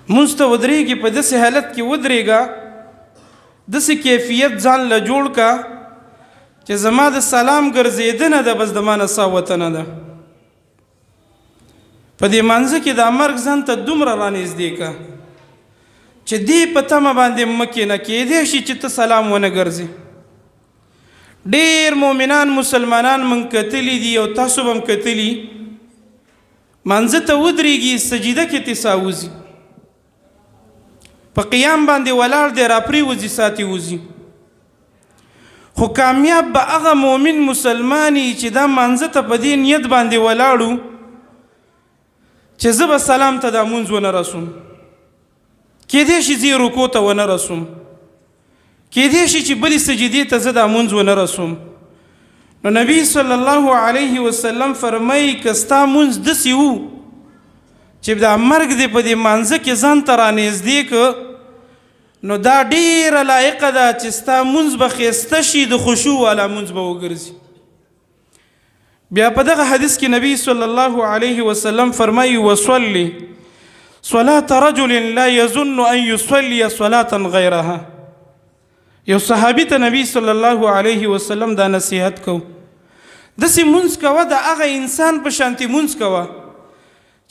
مونځ ته ودرېږي په داسې حالت کې ودرېږه داسې کیفیت ځان له جوړ کا چې زما د سلام ګرځېدنه ده بس د ما نه سا وطنه ده. په دې مانځه کې دا مرګ ځان ته دومره رانږدې کا چې دې په تمه باندې مه کښېنه، کېدی شي چې ته سلام ونه ګرځې. ډېر مؤمنان مسلمانان من کتلی دي او تاسو به هم کتلي، مانځه ته ودرېږي سجده کې تسا وځي، په قیام باندې ولاړ دی راپرېوځي ساتي وځي. خو کامیاب به هغه مؤمن مسلمانی چې دا مانځه ته په دې نیت باندې ولاړو چې زه به سلام ته دا مونځ ونه رسوم، کېدی شي زه رکو ته ونه رسوم، کېدی شي چې بلې سجدې ته زه دا مونځ ونه رسوم. نو نبی صلی الله علیه وسلم فرمایي که ستا مونځ داسې و چې دا مرګ دې په دې مانځه کې ځان ته رانږدې که نو دا ډېره لایقه ده چې ستا مونځ به ښایسته شي، د خشوع والا مونځ به وګرځي. بیا په دغه حدیث کې نبی صلی الله علیه وسلم فرمایي وصلی صلاة رجل لا يظن ان يصلي صلاة غیرها. یو صحابي ته نبی صلی الله علیه وسلم دا نصیحت کو، داسې مونځ کوه د هغه انسان په شانتې مونځ کوه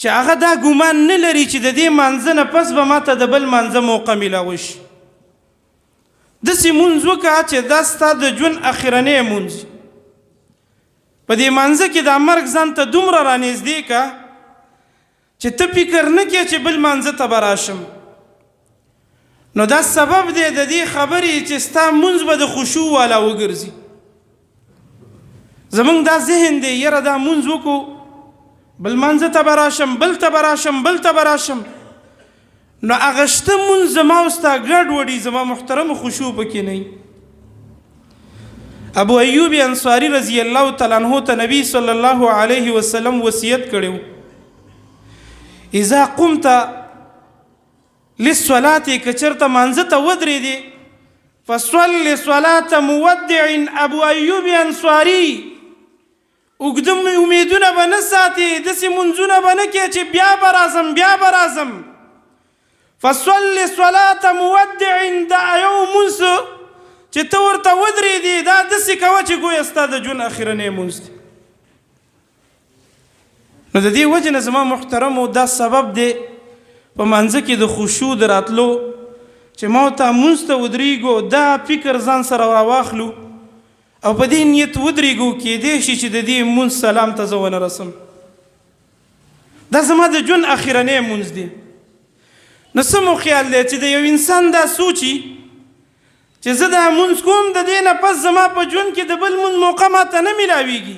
چې هغه دا ګمان نه لري چې د دې مانځه نه پس به ماته د بل مانځه موقع میلاوه شي. داسې مونځ وکړه چې دا ستا د ژوند اخرنی مونځ. په دې مانځه کې دا مرګ ځان ته دومره رانږدې که چې ته فکر نه کړې چې بل مانځه ته به راشم. نو دا سبب دی د دې خبرې چې ستا مونځ به د خشوع والا وګرځي. زمونږ دا ذهن دی یاره دا مونځ وکړو بل مانځه ته به راشم، بل ته به راشم، بل ته به راشم، نو هغه شته مونځ زما او ستا ګډوډي زما محترمو خشوع پکې نه وي. ابو ایوب انصاري رضی الله تعالی عنہ ته نبی صلی الله علیه وسلم وصیت کړی و اذا قمت للصلاة که چرته مانځه ته ودرېدې فصل صلاة مودع. ابو ایوب انصاري اوږده امیدونه به نه ساتې، داسې مونځونه به نه کوې چې بیا به راځم بیا به راځم. فصل صلاة مودع، دا یو مونځ چې ته ورته ودرېدې دا داسې کوه چې ګویا ستا د ژوند اخرنی مونځ دی. نو د دې وجې نه زما محترمو دا سبب دی په مانځه کې د خشوع د راتلو چې ما ورته مونځ ته ودرېږو دا فکر ځان سره راواخلو او په دې نیت ودرېږو کېدی شي چې د دې مونځ سلام ته زه ونه رسم. دا زما د ژوند اخرنی مونځ دی. نو څه مو خیال دی چې د یو انسان دا سوچي چې زه دا مونځ کوم د دې نه پس زما په ژوند کې د بل مونځ موقع ماته نه میلاویږي،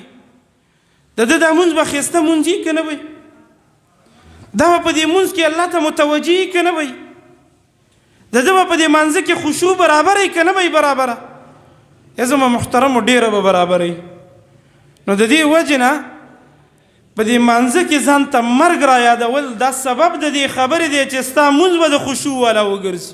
د ده دا مونځ به ښایسته مونځ وي که نه وي؟ دا به په دې مونځ کې الله ته متوجه وي که نه وي؟ د ده به په دې مانځه کې خشوع برابره وي که نه وي برابره؟ یا زما محترمو ډېره به برابره وي. نو د دې وجې نه په دې مانځه کې ځان ته مرګ را یادول دا سبب د دې خبرې دی چې ستا مونځ به د خشوع والا وګرځي.